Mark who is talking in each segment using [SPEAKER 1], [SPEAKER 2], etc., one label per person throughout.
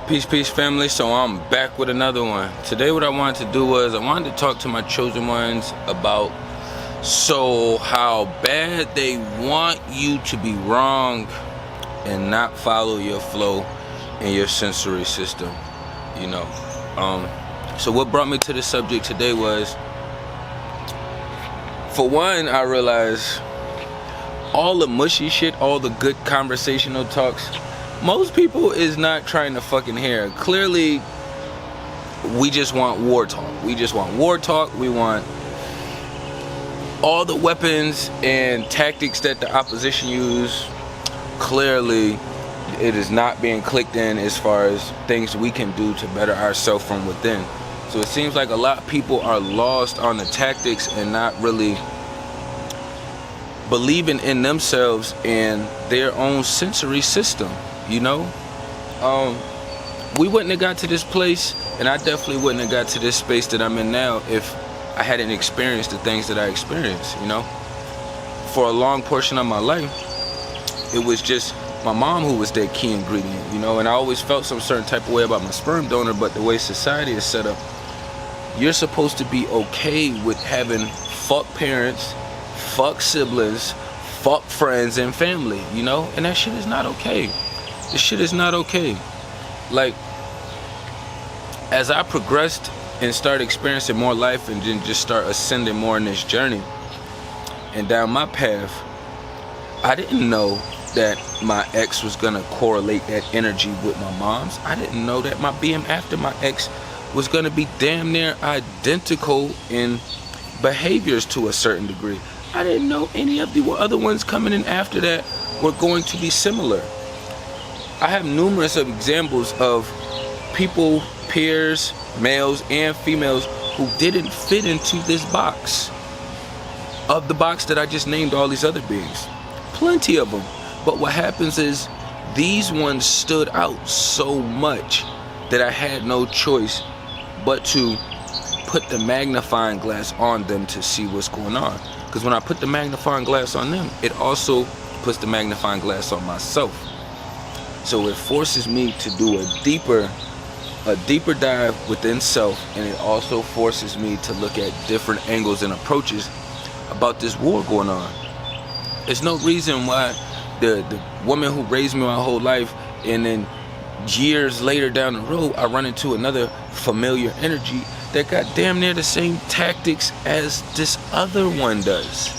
[SPEAKER 1] Peace family. So I'm back with another one. Today what I wanted to do was I wanted to talk to my chosen ones about how bad they want you to be wrong and not follow your flow and your sensory system, you know. So what brought me to this subject today was, for one, I realized all the mushy shit, all the good conversational talks, most people is not trying to fucking hear. Clearly, we just want war talk. We just want war talk. We want all the weapons and tactics that the opposition use. Clearly, it is not being clicked in as far as things we can do to better ourselves from within. So it seems like a lot of people are lost on the tactics and not really believing in themselves and their own sensory system, you know. We wouldn't have got to this place, and I definitely wouldn't have got to this space that I'm in now if I hadn't experienced the things that I experienced, you know. For a long portion of my life, it was just my mom who was that key ingredient, you know, and I always felt some certain type of way about my sperm donor. But the way society is set up, you're supposed to be okay with having fuck parents, fuck siblings, fuck friends and family, you know, and that shit is not okay. This shit is not okay. Like, as I progressed and started experiencing more life and then just start ascending more in this journey and down my path, I didn't know that my ex was gonna correlate that energy with my mom's. I didn't know that my being after my ex was gonna be damn near identical in behaviors to a certain degree. I didn't know any of the other ones coming in after that were going to be similar. I have numerous of examples of people, peers, males and females, who didn't fit into this box, of the box that I just named all these other beings. Plenty of them. But what happens is, these ones stood out so much that I had no choice but to put the magnifying glass on them to see what's going on. Because when I put the magnifying glass on them, it also puts the magnifying glass on myself. So it forces me to do a deeper dive within self, and it also forces me to look at different angles and approaches about this war going on. There's no reason why the woman who raised me my whole life, and then years later down the road, I run into another familiar energy that got damn near the same tactics as this other one does.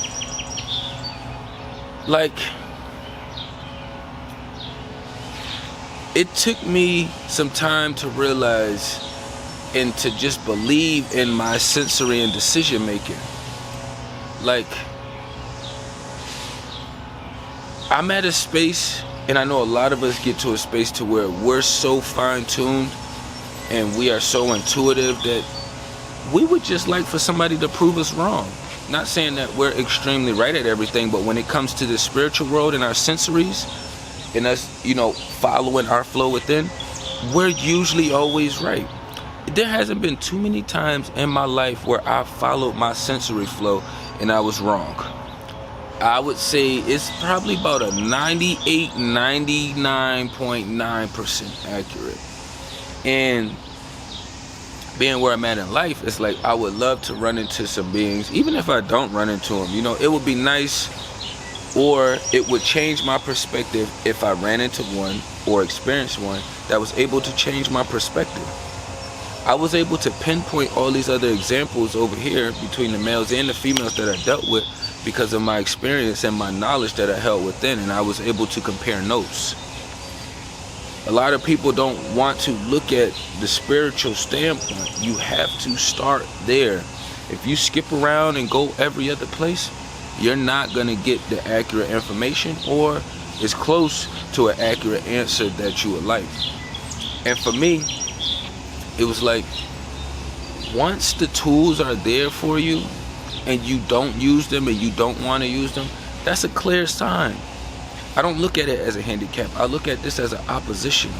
[SPEAKER 1] Like, it took me some time to realize and to just believe in my sensory and decision making. Like, I'm at a space, and I know a lot of us get to a space to where we're so fine-tuned and we are so intuitive that we would just like for somebody to prove us wrong. Not saying that we're extremely right at everything, but when it comes to the spiritual world and our sensories and us, you know, following our flow within, we're usually always right. There hasn't been too many times in my life where I followed my sensory flow and I was wrong. I would say it's probably about a 98, 99.9% accurate. And being where I'm at in life, it's like I would love to run into some beings, even if I don't run into them, you know, it would be nice, or it would change my perspective if I ran into one or experienced one that was able to change my perspective. I was able to pinpoint all these other examples over here between the males and the females that I dealt with because of my experience and my knowledge that I held within, and I was able to compare notes. A lot of people don't want to look at the spiritual standpoint. You have to start there. If you skip around and go every other place, you're not going to get the accurate information or as close to an accurate answer that you would like. And for me, it was like, once the tools are there for you and you don't use them and you don't want to use them, that's a clear sign. I don't look at it as a handicap. I look at this as an opposition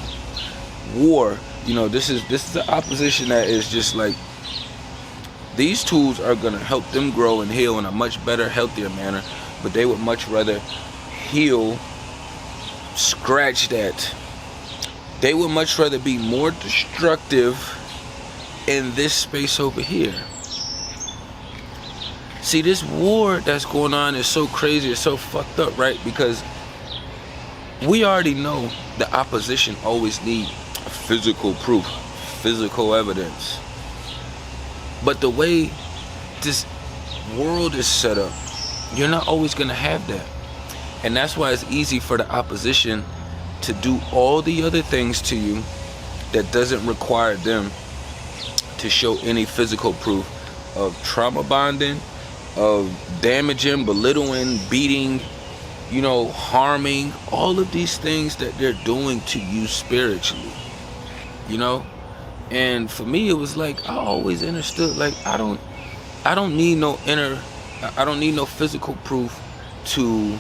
[SPEAKER 1] war. You know, this is the opposition that is just like, these tools are going to help them grow and heal in a much better, healthier manner, but they would much rather heal, scratch that, They would much rather be more destructive in this space over here. See, this war that's going on is so crazy, it's so fucked up, right? Because we already know the opposition always need physical proof, physical evidence. But the way this world is set up, you're not always going to have that. And that's why it's easy for the opposition to do all the other things to you that doesn't require them to show any physical proof of trauma bonding, of damaging, belittling, beating, harming, all of these things that they're doing to you spiritually, And for me, it was like, I always understood, like, I don't need no physical proof to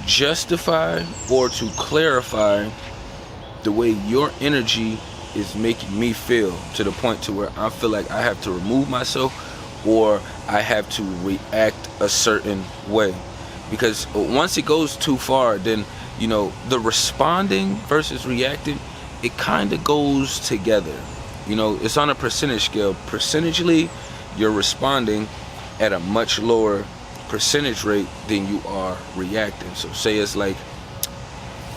[SPEAKER 1] justify or to clarify the way your energy is making me feel, to the point to where I feel like I have to remove myself or I have to react a certain way. Because once it goes too far, then the responding versus reacting, it kind of goes together. It's on a percentage scale. Percentagely, you're responding at a much lower percentage rate than you are reacting. So say it's like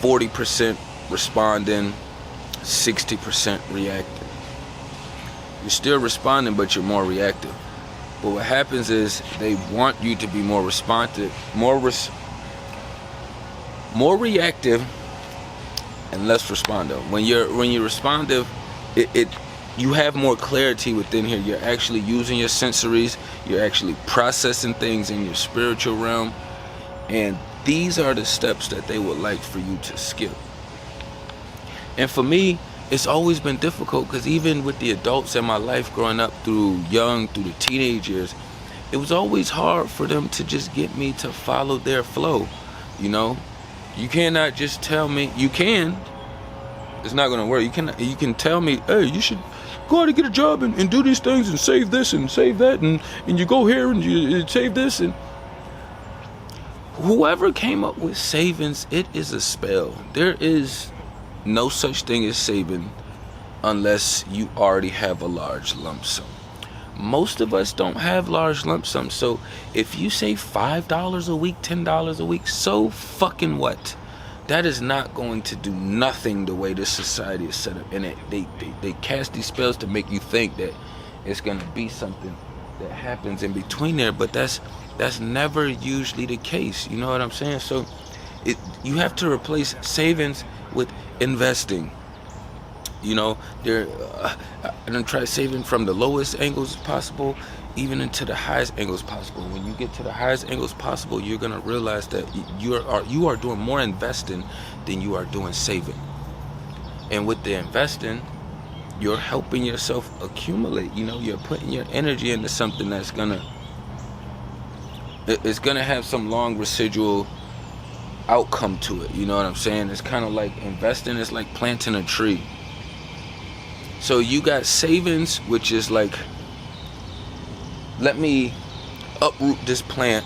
[SPEAKER 1] 40% responding, 60% reacting. You're still responding, but you're more reactive. But what happens is they want you to be more responsive, more reactive, and less responsive. When you're responsive, you have more clarity within here. You're actually using your sensories. You're actually processing things in your spiritual realm. And these are the steps that they would like for you to skip. And for me, it's always been difficult, because even with the adults in my life growing up through the teenage years, it was always hard for them to just get me to follow their flow. You cannot just tell me, you can, it's not gonna work. You can tell me, hey, you should go out and get a job and do these things and save this and save that, and you go here and you save this. And whoever came up with savings, it is a spell. There is no such thing as saving unless you already have a large lump sum. Most of us don't have large lump sums. So if you save $5 a week, $10 a week, so fucking what? That is not going to do nothing the way this society is set up. And they cast these spells to make you think that it's going to be something that happens in between there. But that's never usually the case. You know what I'm saying? So you have to replace savings with investing. I'm gonna try saving from the lowest angles possible, even into the highest angles possible. When you get to the highest angles possible, you're gonna realize that you are doing more investing than you are doing saving. And with the investing, you're helping yourself accumulate. You're putting your energy into something that's gonna have some long residual outcome to it. You know what I'm saying? It's kind of like investing is like planting a tree. So you got savings, which is like, let me uproot this plant,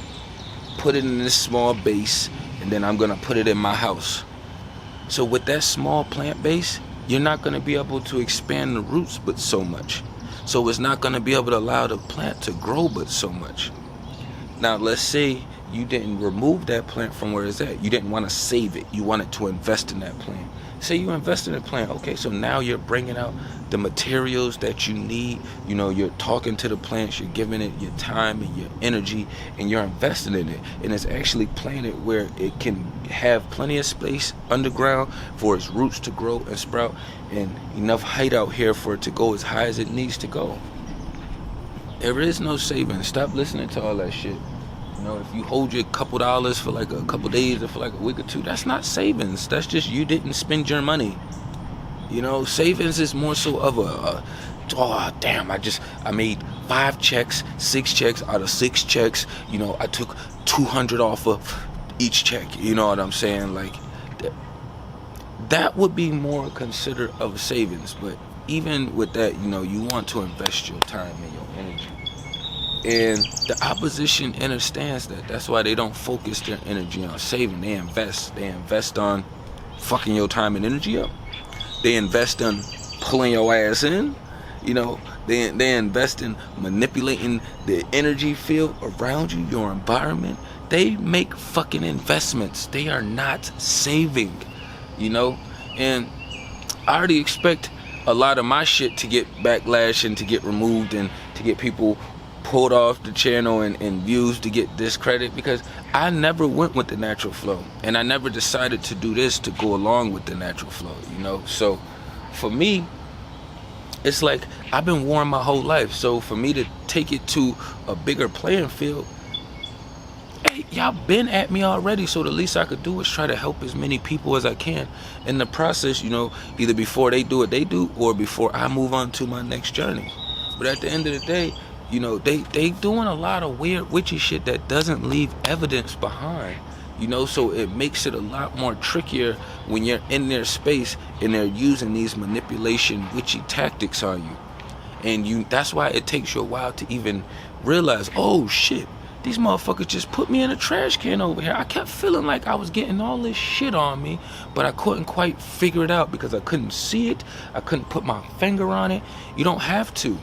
[SPEAKER 1] put it in this small base, and then I'm gonna put it in my house. So with that small plant base, you're not gonna be able to expand the roots but so much. So it's not gonna be able to allow the plant to grow but so much. Now let's say you didn't remove that plant from where it's at. You didn't want to save it. You wanted to invest in that plant. Say you invest in a plant. Okay, so now you're bringing out the materials that you need. You're talking to the plants. You're giving it your time and your energy, and you're investing in it. And it's actually planted where it can have plenty of space underground for its roots to grow and sprout, and enough height out here for it to go as high as it needs to go. There is no savings. Stop listening to all that shit. If you hold your couple dollars for like a couple days or for like a week or two, that's not savings. That's just you didn't spend your money. Savings is more so of I made 5 checks, 6 checks. Out of 6 checks, I took 200 off of each check. You know what I'm saying? Like that would be more considered of savings. But even with that, you want to invest your time and your energy. And the opposition understands that. That's why they don't focus their energy on saving. They invest on fucking your time and energy up. They invest in pulling your ass in. You know, they invest in manipulating the energy field around you, your environment. They make fucking investments. They are not saving, you know. And I already expect a lot of my shit to get backlash and to get removed and to get people pulled off the channel and views to get discredit, because I never went with the natural flow, and I never decided to do this to go along with the natural flow, you know. So for me, it's like I've been warring my whole life. So for me to take it to a bigger playing field, hey, y'all been at me already, so the least I could do is try to help as many people as I can in the process, you know, either before they do what they do or before I move on to my next journey. But at the end of the day, you know, they doing a lot of weird witchy shit that doesn't leave evidence behind, you know. So it makes it a lot more trickier when you're in their space and they're using these manipulation witchy tactics on you. And that's why it takes you a while to even realize, oh shit, these motherfuckers just put me in a trash can over here. I kept feeling like I was getting all this shit on me, but I couldn't quite figure it out because I couldn't see it. I couldn't put my finger on it. You don't have to.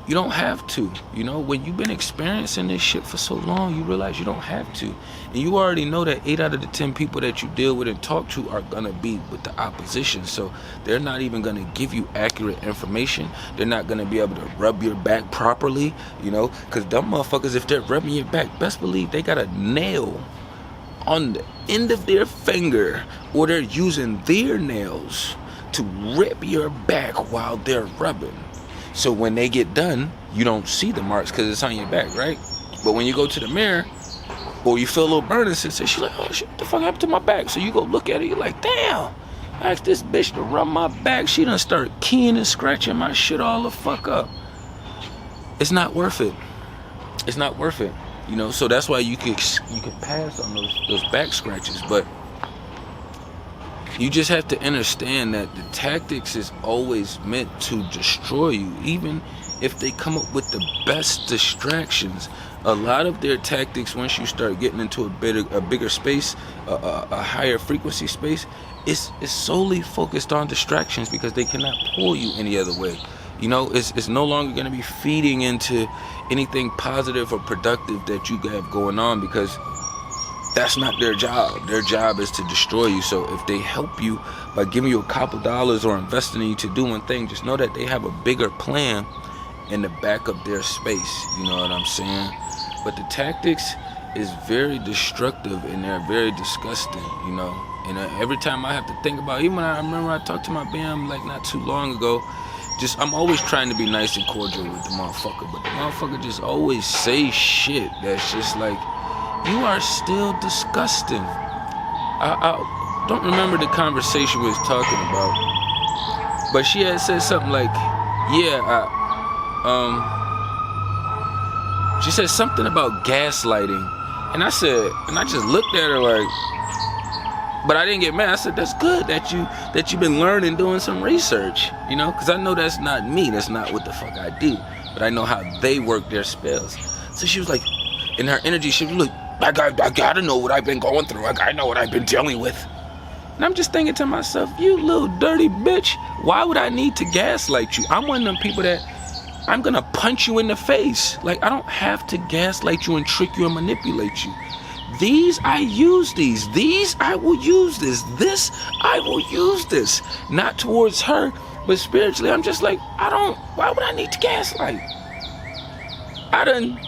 [SPEAKER 1] You don't have to, you know. When you've been experiencing this shit for so long, you realize you don't have to. And you already know that 8 out of the 10 people that you deal with and talk to are gonna be with the opposition. So they're not even gonna give you accurate information. They're not gonna be able to rub your back properly, you know. Because dumb motherfuckers, if they're rubbing your back, best believe they got a nail on the end of their finger, or they're using their nails to rip your back while they're rubbing. So when they get done, you don't see the marks because it's on your back, right? But when you go to the mirror, or you feel a little burning sensation, she's like, oh shit, what the fuck happened to my back? So you go look at it, you're like, damn, I asked this bitch to rub my back. She done started keying and scratching my shit all the fuck up. It's not worth it. It's not worth it, you know. So that's why you could pass on those back scratches, but you just have to understand that the tactics is always meant to destroy you. Even if they come up with the best distractions, a lot of their tactics, once you start getting into a bigger space, a higher frequency space, is solely focused on distractions, because they cannot pull you any other way. You know, it's no longer going to be feeding into anything positive or productive that you have going on, because that's not their job. Their job is to destroy you. So if they help you by giving you a couple dollars or investing in you to do one thing, just know that they have a bigger plan in the back of their space. You know what I'm saying? But the tactics is very destructive, and they're very disgusting, you know. And every time I have to think about, even when I remember I talked to my BM like not too long ago, I'm always trying to be nice and cordial with the motherfucker, but the motherfucker just always say shit that's just like, you are still disgusting. I don't remember the conversation we was talking about, but she had said something like, yeah, she said something about gaslighting, and I just looked at her like, but I didn't get mad. I said, that's good that you've been learning, doing some research, you know, because I know that's not me, that's not what the fuck I do, but I know how they work their spells. So she was like, in her energy, she was like, I gotta know what I've been going through. I gotta know what I've been dealing with. And I'm just thinking to myself, you little dirty bitch, why would I need to gaslight you? I'm one of them people that I'm gonna punch you in the face. Like, I don't have to gaslight you and trick you and manipulate you. I use these. I will use this. I will use this. Not towards her, but spiritually, I'm just like, why would I need to gaslight? I done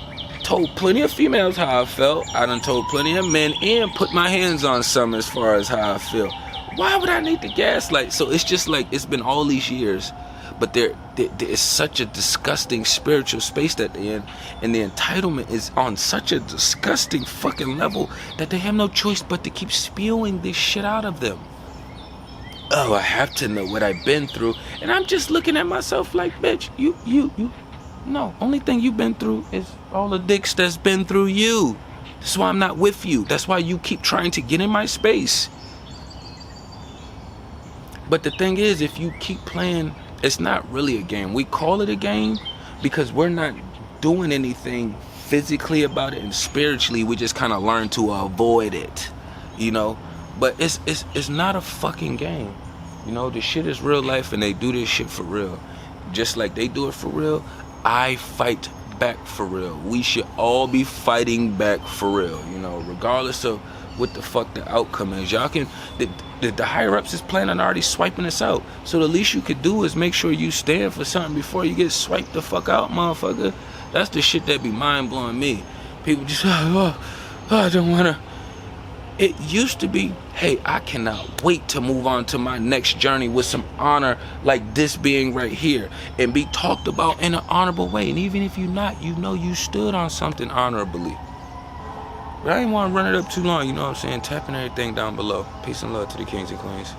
[SPEAKER 1] told plenty of females how I felt. I done told plenty of men and put my hands on some as far as how I feel. Why would I need to gaslight? So it's just like, it's been all these years, but there is such a disgusting spiritual space that they're in, and the entitlement is on such a disgusting fucking level that they have no choice but to keep spewing this shit out of them. Oh, I have to know what I've been through. And I'm just looking at myself like, bitch, you no, only thing you've been through is all the dicks that's been through you. That's why I'm not with you. That's why you keep trying to get in my space. But the thing is, if you keep playing, it's not really a game. We call it a game because we're not doing anything physically about it, and spiritually we just kind of learn to avoid it, you know. But it's not a fucking game. You know, this shit is real life, and they do this shit for real. Just like they do it for real, I fight back for real. We should all be fighting back for real, you know, regardless of what the fuck the outcome is. Y'all can, the higher ups is planning on already swiping us out. So the least you could do is make sure you stand for something before you get swiped the fuck out, motherfucker. That's the shit that be mind blowing me. People just, I don't wanna. It used to be, hey, I cannot wait to move on to my next journey with some honor like this being right here and be talked about in an honorable way. And even if you're not, you know you stood on something honorably. But I didn't want to run it up too long, you know what I'm saying? Tapping everything down below. Peace and love to the kings and queens.